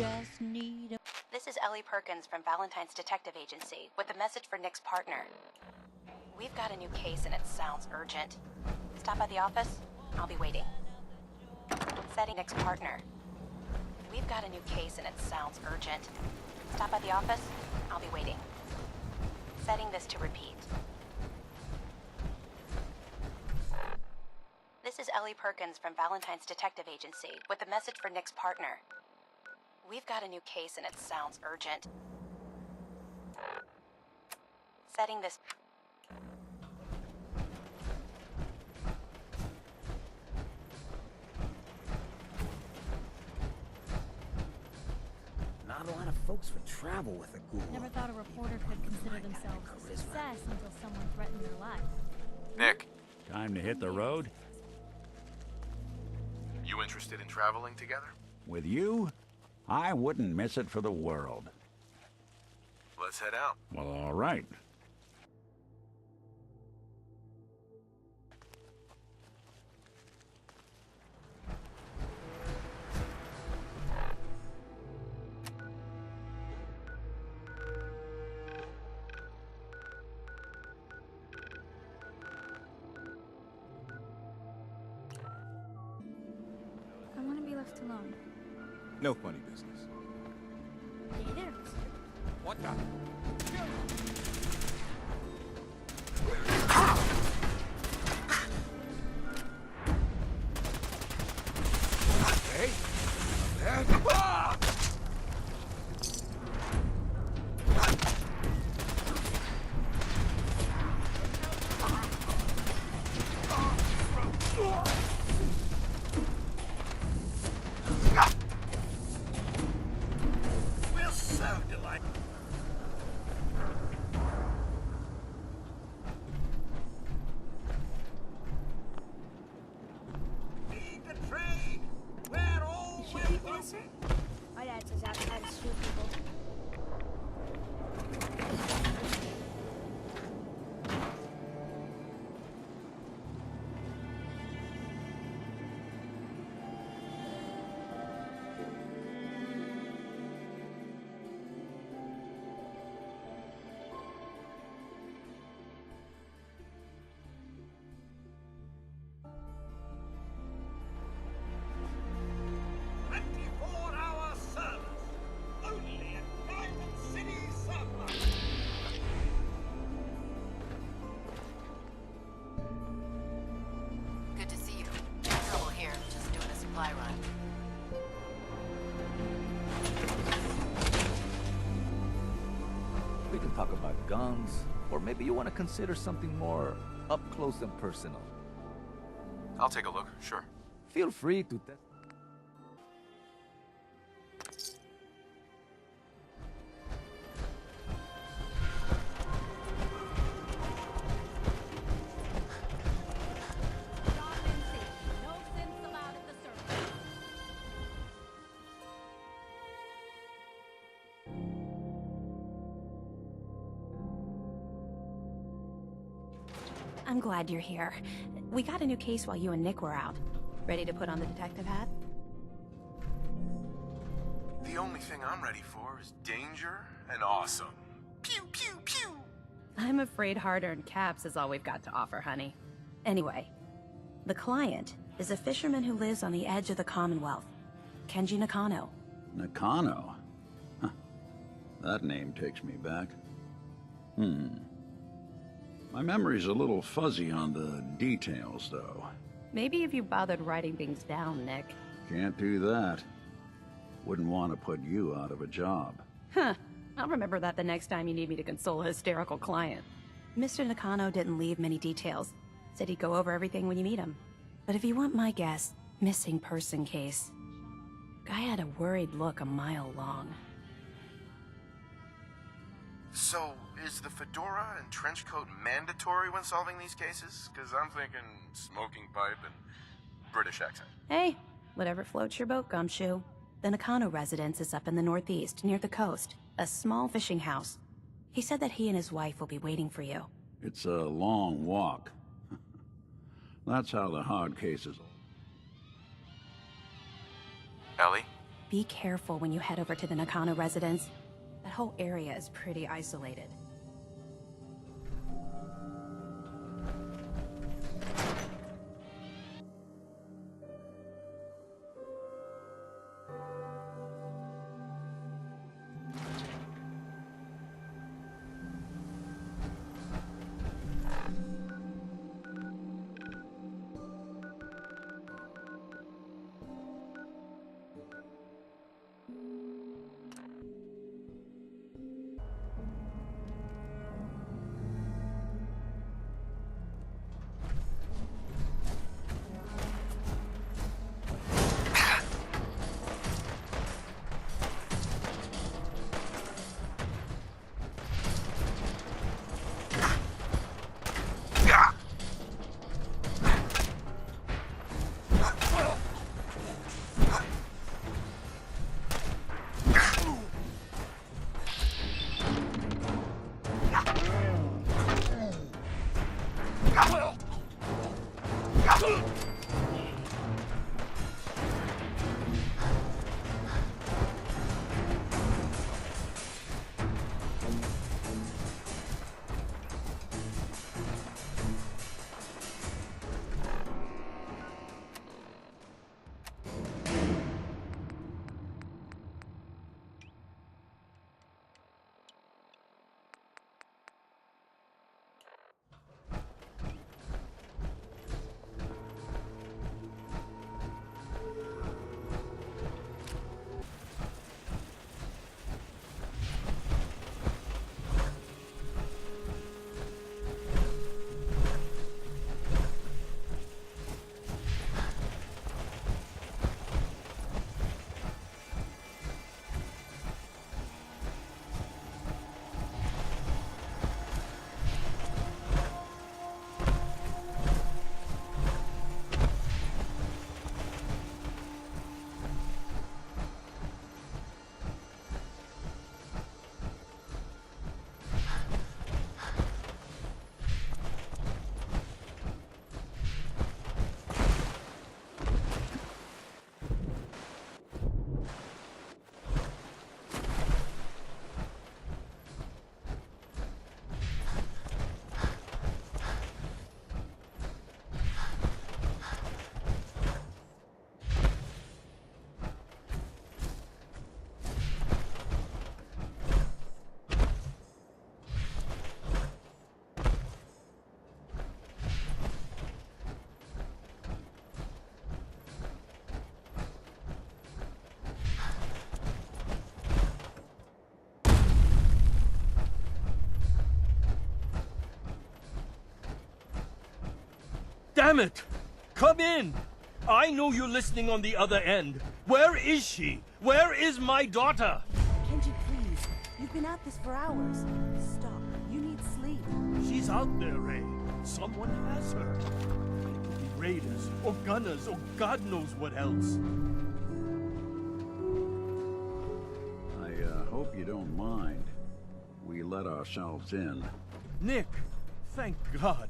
just need a... This is Ellie Perkins from Valentine's Detective Agency with a message for Nick's partner. We've got a new case and it sounds urgent. Stop by the office. I'll be waiting. Setting Nick's partner. We've got a new case and it sounds urgent. Stop by the office. I'll be waiting. Setting this to repeat. This is Ellie Perkins from Valentine's Detective Agency with a message for Nick's partner. We've got a new case and it sounds urgent. Setting this... Not a lot of folks would travel with a ghoul. Never thought a reporter could consider themselves a success until someone threatened their life. Nick, Time to hit the road? you interested in traveling together? With you? I wouldn't miss it for the world. Let's head out. Well, all right. I want to be left alone. No funny business. Hey there, mister. What the? Hey? Ah! We'll serve delight. Need to trade. We're all welcome. My dad says outside to shoot people. Twenty-four-hour service. Only at Diamond City Surplus. Good to see you. No trouble here. Just doing a supply run. We can talk about guns, or maybe you want to consider something more up close and personal. I'll take a look, sure. Feel free to test. No sense allowed at the surface. I'm glad you're here. We got a new case while you and Nick were out. Ready to put on the detective hat? The only thing I'm ready for is danger and awesome. Pew, pew, pew! I'm afraid hard-earned caps is all we've got to offer, honey. Anyway, the client is a fisherman who lives on the edge of the Commonwealth, Kenji Nakano. Nakano? Huh. That name takes me back. My memory's a little fuzzy on the details, though. Maybe if you bothered writing things down, Nick. Can't do that. Wouldn't want to put you out of a job. Huh. I'll remember that the next time you need me to console a hysterical client. Mr. Nakano didn't leave many details. Said he'd go over everything when you meet him. But if you want my guess, missing person case. Guy had a worried look a mile long. So, is the fedora and trench coat mandatory when solving these cases? Because I'm thinking smoking pipe and British accent. Hey, whatever floats your boat, Gumshoe. The Nakano residence is up in the northeast, near the coast. A small fishing house. He said that he and his wife will be waiting for you. It's a long walk. That's how the hard cases... Ellie, Be careful when you head over to the Nakano residence. That whole area is pretty isolated. Damn it! Come in! I know you're listening on the other end. Where is she? Where is my daughter? Kenji, please. You've been at this for hours. Stop. You need sleep. She's out there, Ray. Someone has her. It could be raiders, or gunners, or God knows what else. I hope you don't mind. We let ourselves in. Nick, thank God.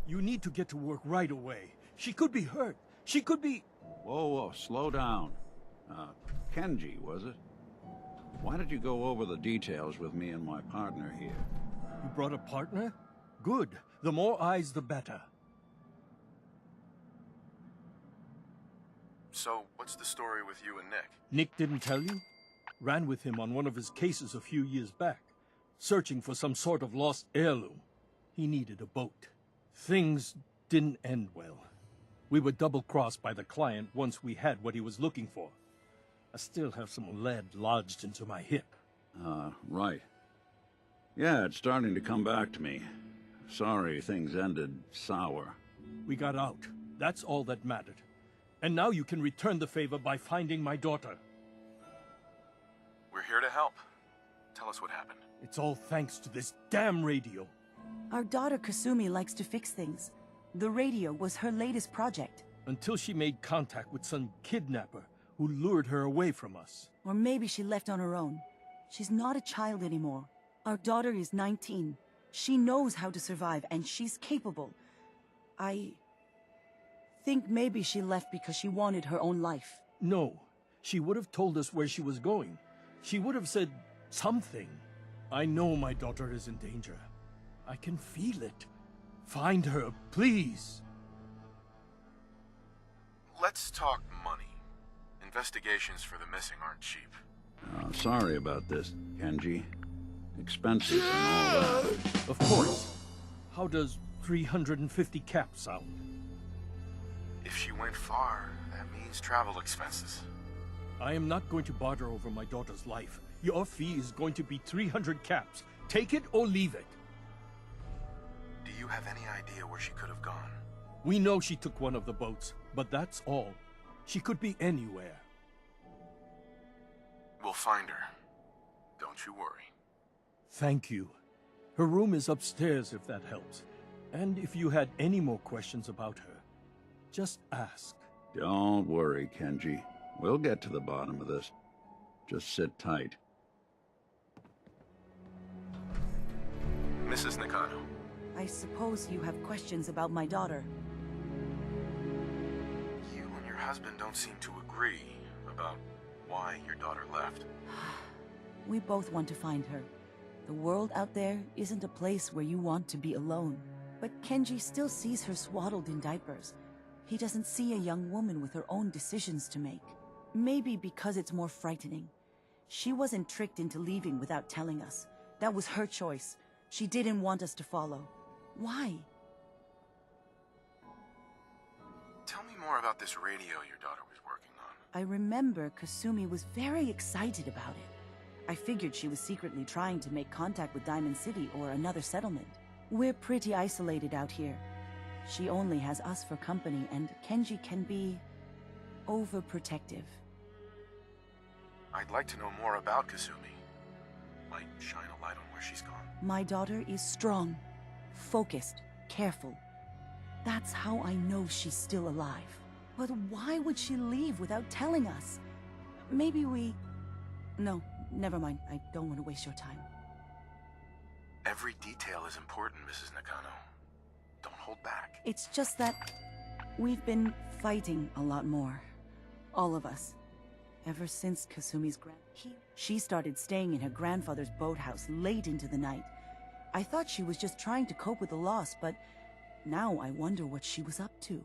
You need to get to work right away. She could be hurt. She could be... Whoa, slow down. Kenji, was it? Why did you go over the details with me and my partner here? You brought a partner? Good. The more eyes, the better. So, what's the story with you and Nick? Nick didn't tell you? Ran with him on one of his cases a few years back, searching for some sort of lost heirloom. He needed a boat. Things didn't end well. We were double-crossed by the client once we had what he was looking for. I still have some lead lodged into my hip. Right. Yeah, it's starting to come back to me. Sorry things ended sour. We got out. That's all that mattered. And now you can return the favor by finding my daughter. We're here to help. Tell us what happened. It's all thanks to this damn radio. Our daughter Kasumi likes to fix things. The radio was her latest project. Until she made contact with some kidnapper who lured her away from us. Or maybe she left on her own. She's not a child anymore. Our daughter is 19. She knows how to survive, and she's capable. I think maybe she left because she wanted her own life. No. She would have told us where she was going. She would have said something. I know my daughter is in danger. I can feel it. Find her, please. Let's talk money. Investigations for the missing aren't cheap. Sorry about this, Kenji. Expenses and all that. Of course. How does 350 caps sound? If she went far, that means travel expenses. I am not going to barter over my daughter's life. Your fee is going to be 300 caps. Take it or leave it. Do you have any idea where she could have gone? We know she took one of the boats, but that's all. She could be anywhere. We'll find her. Don't you worry. Thank you. Her room is upstairs if that helps. And if you had any more questions about her, just ask. Don't worry, Kenji. We'll get to the bottom of this. Just sit tight. Mrs. Nakano. I suppose you have questions about my daughter. You and your husband don't seem to agree about why your daughter left. We both want to find her. The world out there isn't a place where you want to be alone. But Kenji still sees her swaddled in diapers. He doesn't see a young woman with her own decisions to make. Maybe because it's more frightening. She wasn't tricked into leaving without telling us. That was her choice. She didn't want us to follow. Why? Tell me more about this radio your daughter was working on. I remember Kasumi was very excited about it. I figured she was secretly trying to make contact with Diamond City or another settlement. We're pretty isolated out here. She only has us for company, and Kenji can be overprotective. I'd like to know more about Kasumi. Might shine a light on where she's gone. My daughter is strong, focused, careful. That's how I know she's still alive. But why would she leave without telling us? Maybe we... No, never mind. I don't want to waste your time. Every detail is important, Mrs. Nakano. Don't hold back. It's just that we've been fighting a lot more. All of us. Ever since Kasumi's She started staying in her grandfather's boathouse late into the night. I thought she was just trying to cope with the loss, but now I wonder what she was up to.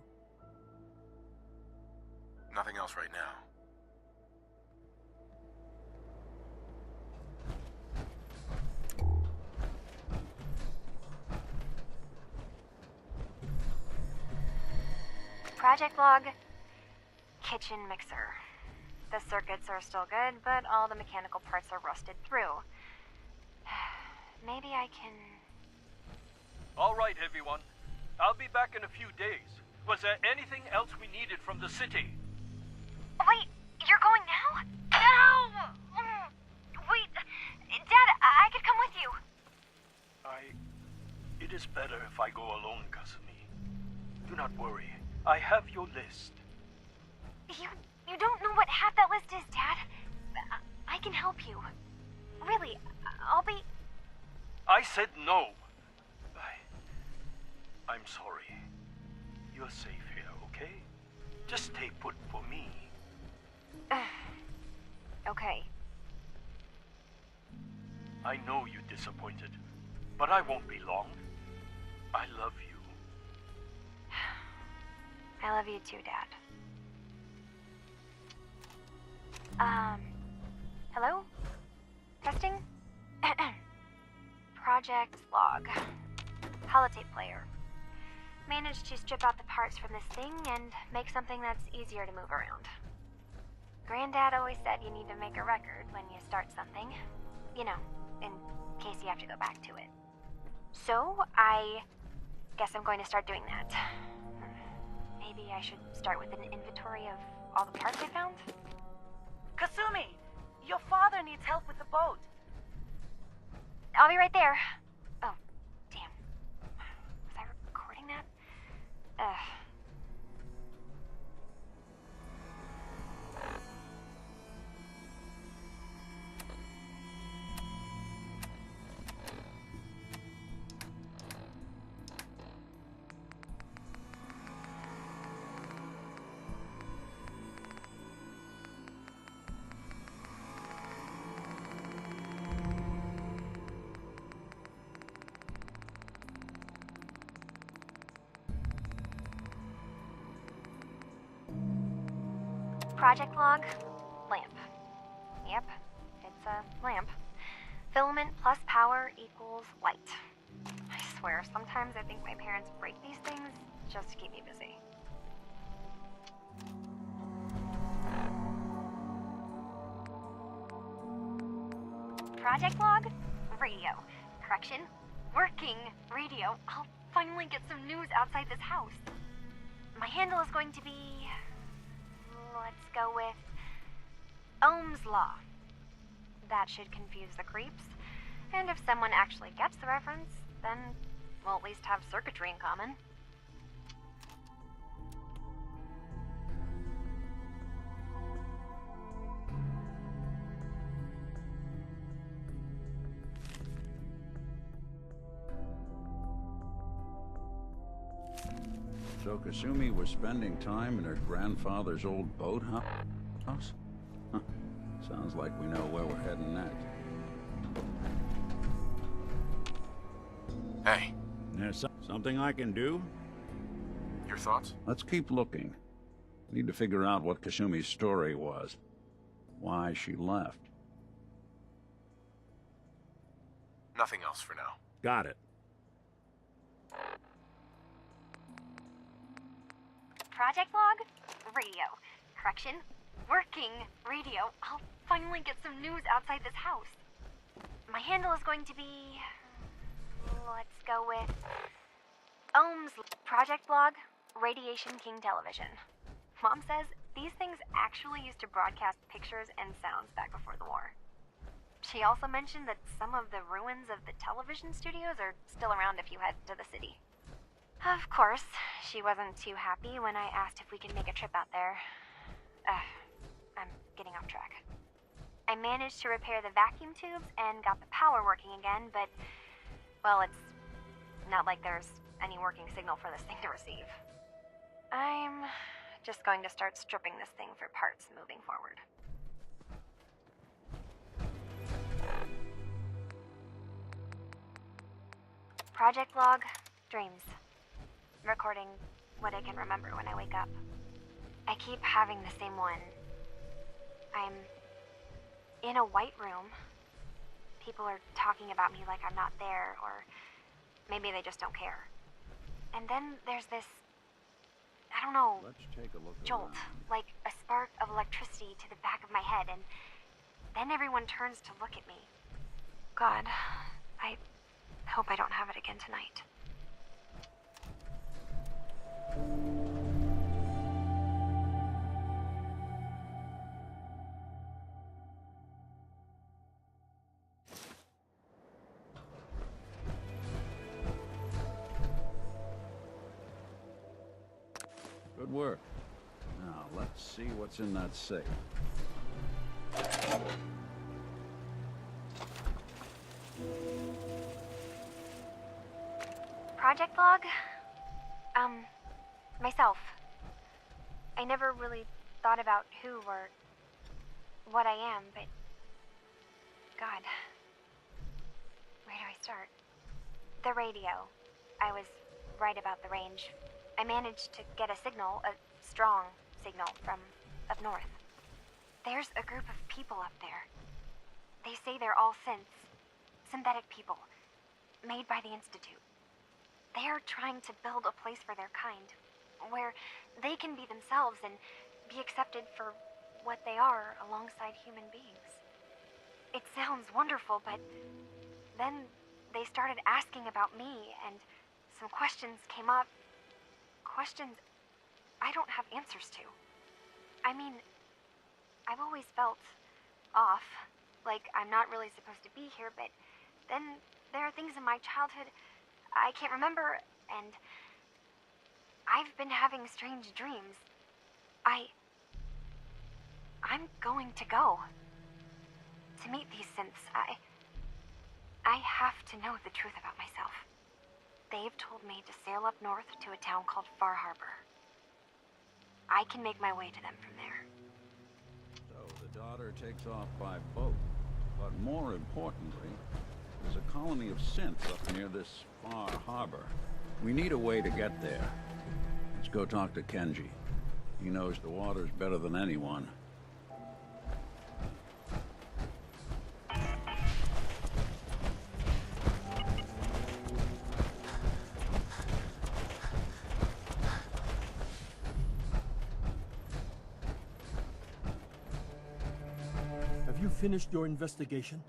Nothing else right now. Project log. Kitchen mixer. The circuits are still good, but all the mechanical parts are rusted through. Maybe I can... All right, everyone. I'll be back in a few days. Was there anything else we needed from the city? Wait, you're going now? No! Wait, Dad, I could come with you. It is better if I go alone, Kasumi. Do not worry. I have your list. You don't know what half that list is, Dad. I can help you. Really, I'll be... I said no. I'm sorry. You're safe here, okay? Just stay put for me. Okay. I know you're disappointed, but I won't be long. I love you. I love you too, Dad. Hello? Testing? Project log. Holotape player. Managed to strip out the parts from this thing and make something that's easier to move around. Granddad always said you need to make a record when you start something. You know, in case you have to go back to it. So, I guess I'm going to start doing that. Maybe I should start with an inventory of all the parts I found? Kasumi! Your father needs help with the boat. I'll be right there. Oh, damn. Was I recording that? Project log, lamp. Yep, it's a lamp. Filament plus power equals light. I swear, sometimes I think my parents break these things just to keep me busy. Project log, radio. Correction, working radio. I'll finally get some news outside this house. My handle is going to be... let's go with... Ohm's Law. That should confuse the creeps. And if someone actually gets the reference, then we'll at least have circuitry in common. So Kasumi was spending time in her grandfather's old boat house? Huh. Sounds like we know where we're heading next. Hey, There's something I can do? your thoughts? Let's keep looking. Need to figure out what Kasumi's story was. Why she left. Nothing else for now. Got it. Project log, radio. Correction, working radio. I'll finally get some news outside this house. My handle is going to be... let's go with... Ohm's Project log, Radiation King Television. Mom says these things actually used to broadcast pictures and sounds back before the war. She also mentioned that some of the ruins of the television studios are still around if you head to the city. Of course, she wasn't too happy when I asked if we could make a trip out there. I'm getting off track. I managed to repair the vacuum tubes and got the power working again, but, well, it's not like there's any working signal for this thing to receive. I'm just going to start stripping this thing for parts moving forward. Project log, dreams. Recording what I can remember when I wake up. I keep having the same one. I'm in a white room. People are talking about me like I'm not there, or maybe they just don't care. And then there's this, I don't know, Let's take a look jolt, around. like a spark of electricity to the back of my head, and then everyone turns to look at me. God, I hope I don't have it again tonight. Good work. Now, let's see what's in that safe. Project log? Myself. I never really thought about who or what I am, but... God. Where do I start? The radio. I was right about the range. I managed to get a signal, a strong signal, from up north. There's a group of people up there. They say they're all synths. Synthetic people. Made by the Institute. They are trying to build a place for their kind, where they can be themselves and be accepted for what they are alongside human beings. It sounds wonderful, but then they started asking about me, and some questions came up. Questions I don't have answers to. I mean, I've always felt off, like I'm not really supposed to be here, but then there are things in my childhood I can't remember, and I've been having strange dreams. I'm going to go. To meet these synths, I have to know the truth about myself. They've told me to sail up north to a town called Far Harbor. I can make my way to them from there. So the daughter takes off by boat. But more importantly, there's a colony of synths up near this Far Harbor. We need a way to get there. Let's go talk to Kenji. He knows the waters better than anyone. Have you finished your investigation?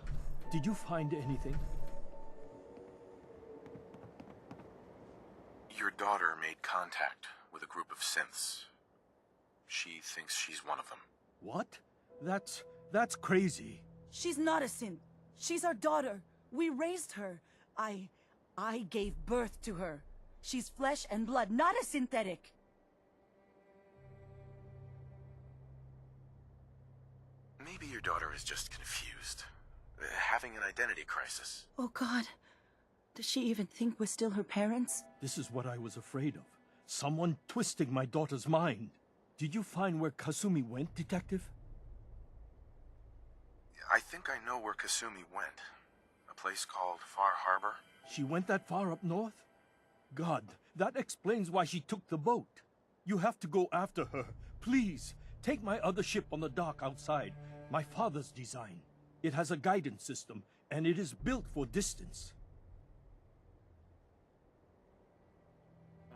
Did you find anything? Your daughter made contact with a group of synths. She thinks she's one of them. What? That's crazy. She's not a synth. She's our daughter. We raised her. I gave birth to her. She's flesh and blood, not a synthetic. Maybe your daughter is just confused. Having an identity crisis. Oh God. Does she even think we're still her parents? This is what I was afraid of. Someone twisting my daughter's mind. Did you find where Kasumi went, Detective? I think I know where Kasumi went. A place called Far Harbor. She went that far up north? God, that explains why she took the boat. You have to go after her. Please, take my other ship on the dock outside. My father's design. It has a guidance system, and it is built for distance.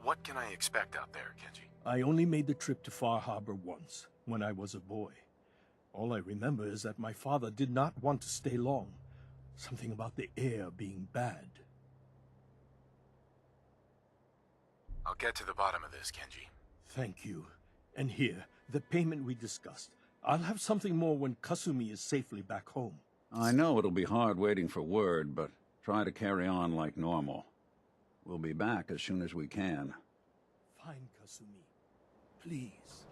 What can I expect out there, Kenji? I only made the trip to Far Harbor once, when I was a boy. All I remember is that my father did not want to stay long. Something about the air being bad. I'll get to the bottom of this, Kenji. Thank you. And here, the payment we discussed. I'll have something more when Kasumi is safely back home. I know it'll be hard waiting for word, but try to carry on like normal. We'll be back as soon as we can. Fine, Kasumi. Please.